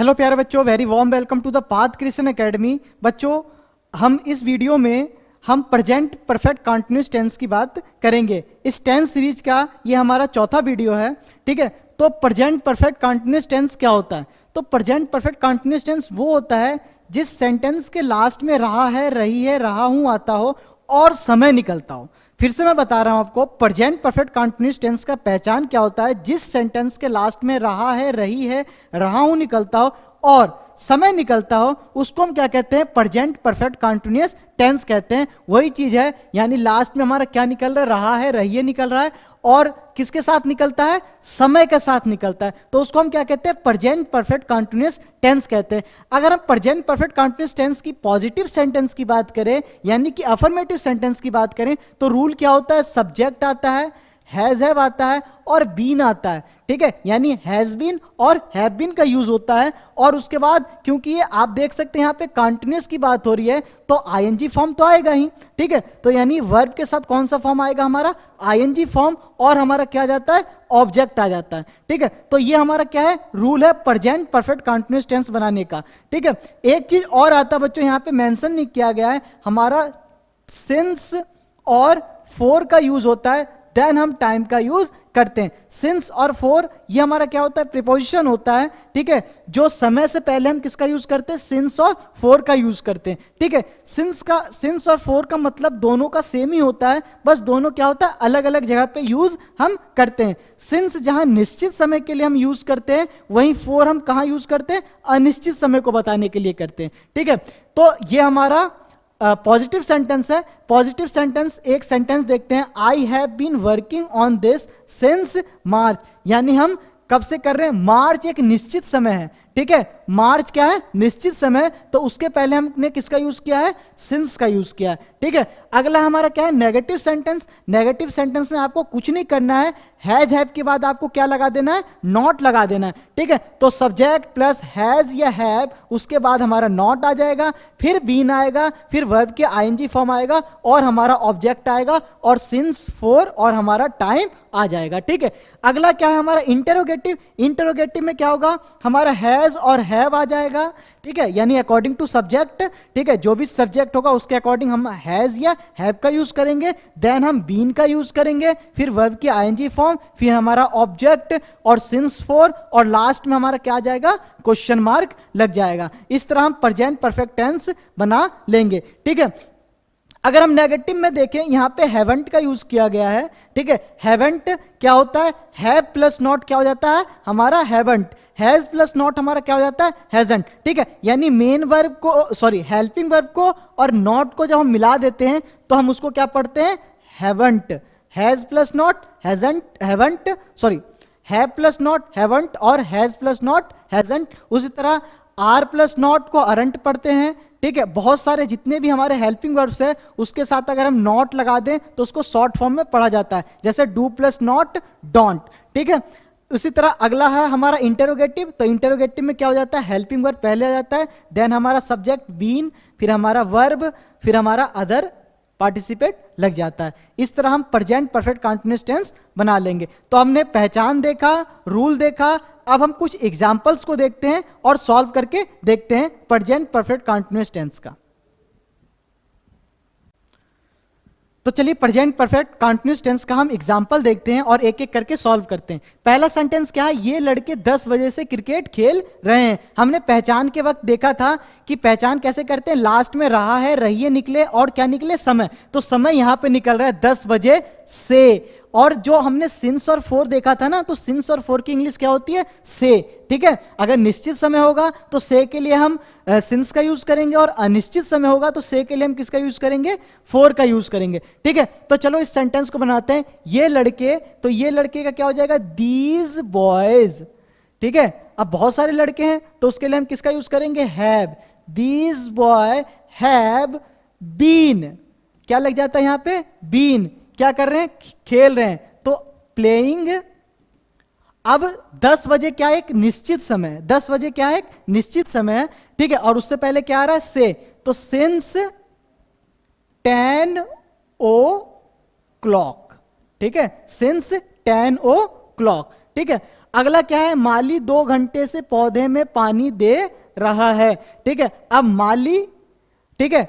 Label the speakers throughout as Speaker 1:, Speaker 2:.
Speaker 1: Hello प्यारे बच्चों, very warm welcome to the Path Creation Academy. बच्चों, हम इस वीडियो में हम प्रेजेंट परफेक्ट कंटिन्यूअस टेंस की बात करेंगे। इस टेंस सीरीज का ये हमारा चौथा वीडियो है, ठीक है। तो प्रेजेंट परफेक्ट कंटिन्यूअस टेंस क्या होता है? तो प्रेजेंट परफेक्ट कंटिन्यूअस टेंस वो होता है जिस सेंटेंस के लास्ट में रहा है, रही है, रहा हूं आता हो और समय निकलता हो। फिर से मैं बता रहा हूं आपको, प्रेजेंट परफेक्ट कंटिन्यूअस टेंस का पहचान क्या होता है? जिस सेंटेंस के लास्ट में रहा है, रही है, रहा हूं निकलता हो और समय निकलता हो, उसको हम क्या कहते हैं? प्रेजेंट परफेक्ट कंटिन्यूअस टेंस कहते हैं। वही चीज है, यानी लास्ट में हमारा क्या निकल रहा है, रही है निकल रहा है और किसके साथ निकलता है? समय के साथ निकलता है। तो उसको हम क्या कहते हैं? प्रेजेंट परफेक्ट कंटिन्यूअस टेंस कहते हैं। अगर हम प्रेजेंट परफेक्ट कंटिन्यूअस टेंस की पॉजिटिव सेंटेंस की बात करें, यानी कि अफर्मेटिव सेंटेंस की बात करें, तो रूल क्या होता है? सब्जेक्ट आता है, हैज हैव आता है और बीन आता है, ठीक है। यानी हैज बीन और हैव बीन का यूज होता है और उसके बाद क्योंकि ये आप देख सकते हैं यहाँ पे कंटिन्यूअस की बात हो रही है तो आईएनजी फॉर्म तो आएगा ही, ठीक है। तो यानी वर्ब के साथ कौन सा फॉर्म आएगा? हमारा आईएनजी फॉर्म और हमारा क्या आ जाता है? ऑब्जेक्ट आ जाता है, ठीक है। तो ये हमारा क्या है? रूल है प्रेजेंट परफेक्ट कंटिन्यूअस टेंस बनाने का, ठीक है। एक चीज और आता है बच्चों, यहाँ पे मेंशन नहीं किया गया है, हमारा सिंस और फॉर का यूज होता है, देन हम टाइम का यूज करते हैं। सिंस और फॉर ये हमारा क्या होता है? प्रीपोजिशन होता है, ठीक है। जो समय से पहले हम किसका यूज करते हैं? सिंस और फॉर का यूज करते हैं, ठीक है। सिंस और फॉर का मतलब दोनों का सेम ही होता है, बस दोनों क्या होता है? अलग अलग जगह पे यूज हम करते हैं। सिंस जहां निश्चित समय के लिए हम यूज करते हैं, वहीं फॉर हम कहां यूज करते हैं? अनिश्चित समय को बताने के लिए करते हैं, ठीक है। तो ये हमारा पॉजिटिव सेंटेंस है। पॉजिटिव सेंटेंस, एक सेंटेंस देखते हैं, I have been working on this since March. यानी हम कब से कर रहे हैं? मार्च एक निश्चित समय है, ठीक है। मार्च क्या है? निश्चित समय। तो उसके पहले हमने किसका यूज किया है? सिंस का यूज किया है, ठीक है। अगला हमारा क्या है? Negative sentence. नेगेटिव सेंटेंस में आपको कुछ नहीं करना है, हैज हैव के बाद आपको क्या लगा देना है? नॉट लगा देना है, ठीक है। तो सब्जेक्ट प्लस हैज या हैव, उसके बाद हमारा नॉट आ जाएगा, फिर बीन आएगा, फिर वर्ब के आईएनजी फॉर्म आएगा और हमारा ऑब्जेक्ट आएगा और सिंस फॉर और हमारा टाइम आ जाएगा, ठीक है। अगला क्या है? हमारा इंटरोगेटिव। इंटरोगेटिव में क्या होगा? हमारा हैज और हैव आ जाएगा, ठीक है। यानी अकॉर्डिंग टू सब्जेक्ट, ठीक है। जो भी सब्जेक्ट होगा उसके अकॉर्डिंग हम हैज या हैव का यूज करेंगे, देन हम बीन का यूज करेंगे, फिर वर्ब की आईएनजी फॉर्म, फिर हमारा ऑब्जेक्ट और सिंस फॉर और लास्ट में हमारा क्या आ जाएगा? क्वेश्चन मार्क लग जाएगा। इस तरह हम प्रेजेंट परफेक्ट टेंस बना लेंगे, ठीक है। अगर हम नेगेटिव में देखें, यहां पे हैवंट का यूज किया गया है, ठीक है। हैवंट क्या होता है? हैव प्लस नॉट क्या हो जाता है? हमारा हैवंट। हैज प्लस नॉट हमारा क्या हो जाता है? हैजंट, ठीक है। यानी मेन वर्ब को, सॉरी हेल्पिंग वर्ब को और नॉट को जब हम मिला देते हैं तो हम उसको क्या पढ़ते हैं? Haven't. Has plus not hasn't, haven't, sorry have plus not haven't और हैज प्लस नॉट हैजंट। उसी तरह आर प्लस नॉट को अरंट पढ़ते हैं, ठीक है। बहुत सारे जितने भी हमारे हेल्पिंग वर्ब्स है उसके साथ अगर हम नॉट लगा दें तो उसको शॉर्ट फॉर्म में पढ़ा जाता है, जैसे डू प्लस नॉट डोंट, ठीक है। उसी तरह अगला है हमारा इंटरोगेटिव। तो इंटरोगेटिव में क्या हो जाता है? हेल्पिंग वर्ब पहले आ जाता है, देन हमारा सब्जेक्ट बीन, फिर हमारा वर्ब, फिर हमारा अदर पार्टिसिपेट लग जाता है। इस तरह हम प्रेजेंट परफेक्ट कंटिन्यूअस टेंस बना लेंगे। तो हमने पहचान देखा, रूल देखा, अब हम कुछ एग्जांपल्स को देखते हैं और सॉल्व करके देखते हैं प्रेजेंट परफेक्ट कंटिन्यूअस टेंस का। तो चलिए प्रेजेंट परफेक्ट कंटिन्यूअस टेंस का हम एग्जांपल देखते हैं और एक एक करके सॉल्व करते हैं। पहला सेंटेंस क्या है? ये लड़के 10 बजे से क्रिकेट खेल रहे हैं। हमने पहचान के वक्त देखा था कि पहचान कैसे करते हैं? लास्ट में रहा है, रही है निकले और क्या निकले? समय। तो समय यहां पे निकल रहा है 10 बजे से। और जो हमने सिंस और फॉर देखा था ना, तो सिंस और फॉर की इंग्लिश क्या होती है? से, ठीक है। अगर निश्चित समय होगा तो से के लिए हम सिंस का यूज करेंगे और अनिश्चित समय होगा तो से के लिए हम किसका यूज करेंगे? फॉर का यूज करेंगे, ठीक है। तो चलो इस सेंटेंस को बनाते हैं। ये लड़के, तो ये लड़के का क्या हो जाएगा? दीज बॉयज, ठीक है। अब बहुत सारे लड़के हैं तो उसके लिए हम किसका यूज करेंगे? Have. These boy have been, क्या लग जाता है यहां पे? बीन। क्या कर रहे हैं? खेल रहे हैं, तो प्लेइंग। अब 10 बजे क्या है? एक निश्चित समय। 10 बजे क्या है? एक निश्चित समय है, ठीक है। और उससे पहले क्या आ रहा है? से। तो सिंस 10 o'clock, ठीक है। सिंस 10 o'clock, ठीक है। अगला क्या है, माली 2 घंटे से पौधे में पानी दे रहा है। ठीक है, अब माली, ठीक है,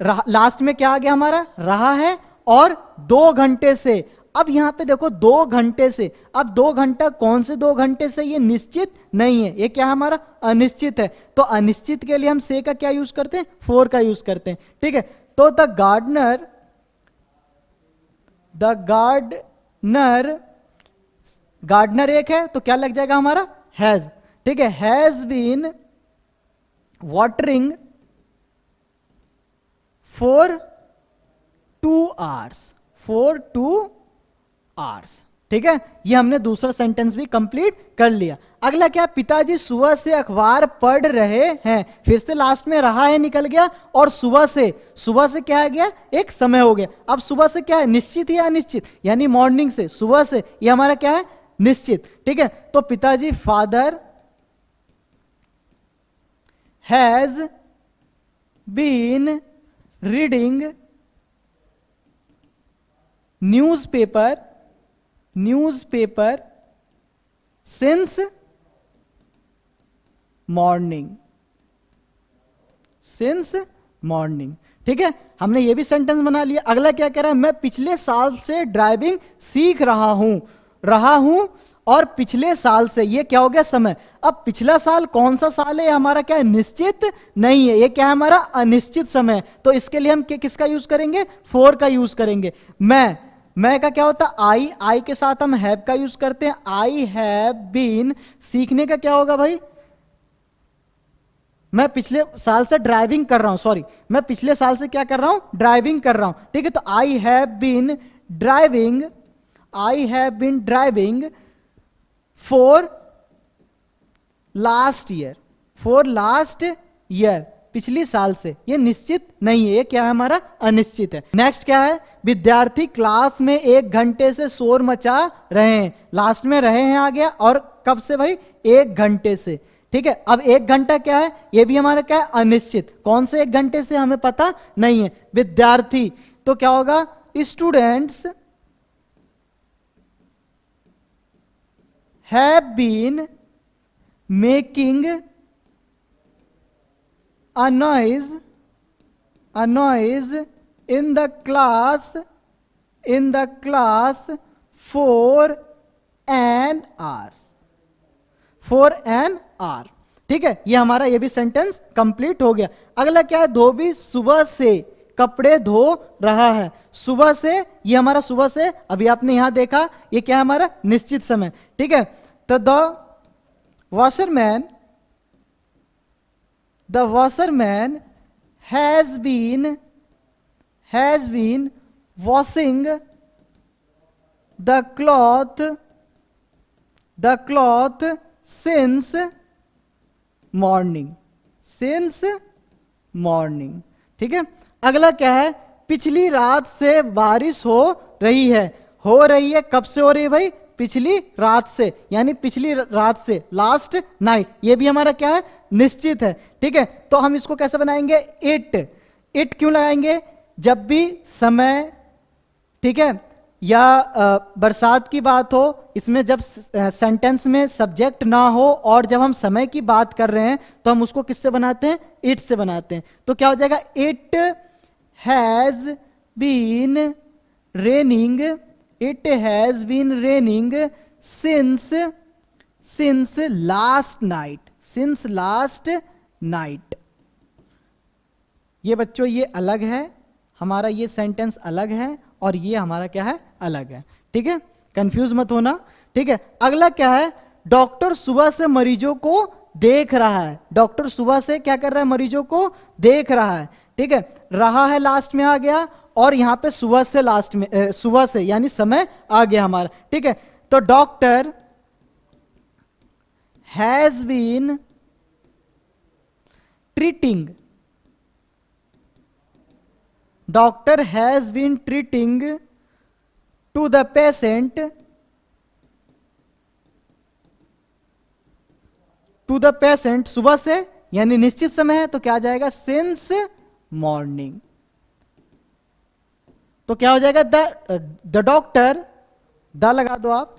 Speaker 1: लास्ट में क्या आ गया हमारा, रहा है और 2 घंटे से। अब यहां पे देखो 2 घंटे से, अब 2 घंटा कौन से 2 घंटे से, ये निश्चित नहीं है, ये क्या हमारा अनिश्चित है। तो अनिश्चित के लिए हम से का क्या यूज करते हैं, फोर का यूज करते हैं। ठीक है, तो द गार्डनर गार्डनर एक है तो क्या लग जाएगा हमारा, हैज। ठीक है, has been watering for 2 hours. ठीक है, ये हमने दूसरा सेंटेंस भी कंप्लीट कर लिया। अगला क्या, पिताजी सुबह से अखबार पढ़ रहे हैं। फिर से लास्ट में रहा है निकल गया, और सुबह से क्या आ गया, एक समय हो गया। अब सुबह से क्या है, निश्चित या अनिश्चित, यानी मॉर्निंग से, सुबह से, ये हमारा क्या है, निश्चित। ठीक है, तो पिताजी father has been reading newspaper since morning. ठीक है, हमने ये भी सेंटेंस बना लिया। अगला क्या कह रहा है, मैं पिछले साल से ड्राइविंग सीख रहा हूं और पिछले साल से, ये क्या हो गया, समय। अब पिछला साल कौन सा साल है, हमारा क्या है, निश्चित नहीं है, ये क्या है, हमारा अनिश्चित समय। तो इसके लिए हम किसका यूज करेंगे, फोर का यूज करेंगे। मैं का क्या होता है, आई के साथ हम हैव का यूज करते हैं। आई हैव बीन, सीखने का क्या होगा भाई, मैं पिछले साल से ड्राइविंग कर रहा हूं, सॉरी, मैं पिछले साल से क्या कर रहा हूं, ड्राइविंग कर रहा हूं। ठीक है, तो I have been driving for last year, पिछली साल से, ये निश्चित नहीं है, ये क्या है, हमारा अनिश्चित है। नेक्स्ट क्या है, विद्यार्थी क्लास में 1 घंटे से शोर मचा रहे हैं। लास्ट में रहे हैं आ गया, और कब से भाई, 1 घंटे से। ठीक है, अब 1 घंटा क्या है, ये भी हमारा क्या है, अनिश्चित, कौन से 1 घंटे से हमें पता नहीं है। विद्यार्थी तो क्या होगा, students have been making a noise in the class for an hour। ठीक है, ये हमारा ये भी सेंटेंस कंप्लीट हो गया। अगला क्या है, धोबी सुबह से कपड़े धो रहा है। सुबह से, ये हमारा सुबह से, अभी आपने यहां देखा, ये क्या है, हमारा निश्चित समय। ठीक है, तो the washerman has been washing the cloth since morning. ठीक है, अगला क्या है, पिछली रात से बारिश हो रही है। कब से हो रही है भाई, पिछली रात से, यानी पिछली रात से, लास्ट नाइट, ये भी हमारा क्या है, निश्चित है। ठीक है, तो हम इसको कैसे बनाएंगे, इट क्यों लगाएंगे, जब भी समय, ठीक है, या बरसात की बात हो, इसमें जब सेंटेंस में सब्जेक्ट ना हो और जब हम समय की बात कर रहे हैं तो हम उसको किससे बनाते हैं, इट से बनाते हैं। तो क्या हो जाएगा, it has been raining since last night. ये बच्चों ये अलग है, हमारा ये सेंटेंस अलग है, और ये हमारा क्या है, अलग है। ठीक है, कंफ्यूज मत होना। ठीक है, अगला क्या है, डॉक्टर सुबह से मरीजों को देख रहा है। डॉक्टर सुबह से क्या कर रहा है, मरीजों को देख रहा है। ठीक है, रहा है लास्ट में आ गया, और यहां पे सुबह से लास्ट में, सुबह से यानी समय आ गया हमारा। ठीक है, तो doctor has been treating to the patient सुबह से, यानी निश्चित समय है, तो क्या आ जाएगा, सिंस मॉर्निंग। तो क्या हो जाएगा, द डॉक्टर, द लगा दो आप।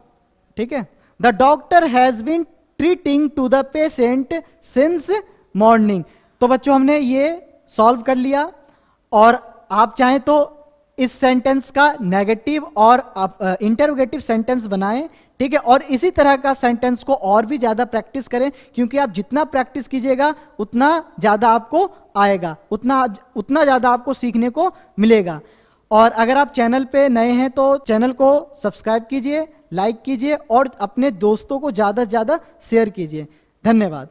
Speaker 1: ठीक है, the doctor has been treating to the patient since morning. तो बच्चों हमने ये सॉल्व कर लिया, और आप चाहें तो इस सेंटेंस का नेगेटिव और इंटरोगेटिव सेंटेंस बनाएं, ठीक है। और इसी तरह का सेंटेंस को और भी ज्यादा प्रैक्टिस करें, क्योंकि आप जितना प्रैक्टिस कीजिएगा उतना ज्यादा आपको आएगा, उतना ज्यादा आपको सीखने को मिलेगा। और अगर आप चैनल पे नए हैं तो चैनल को सब्सक्राइब कीजिए, लाइक कीजिए और अपने दोस्तों को ज्यादा से ज्यादा शेयर कीजिए। धन्यवाद।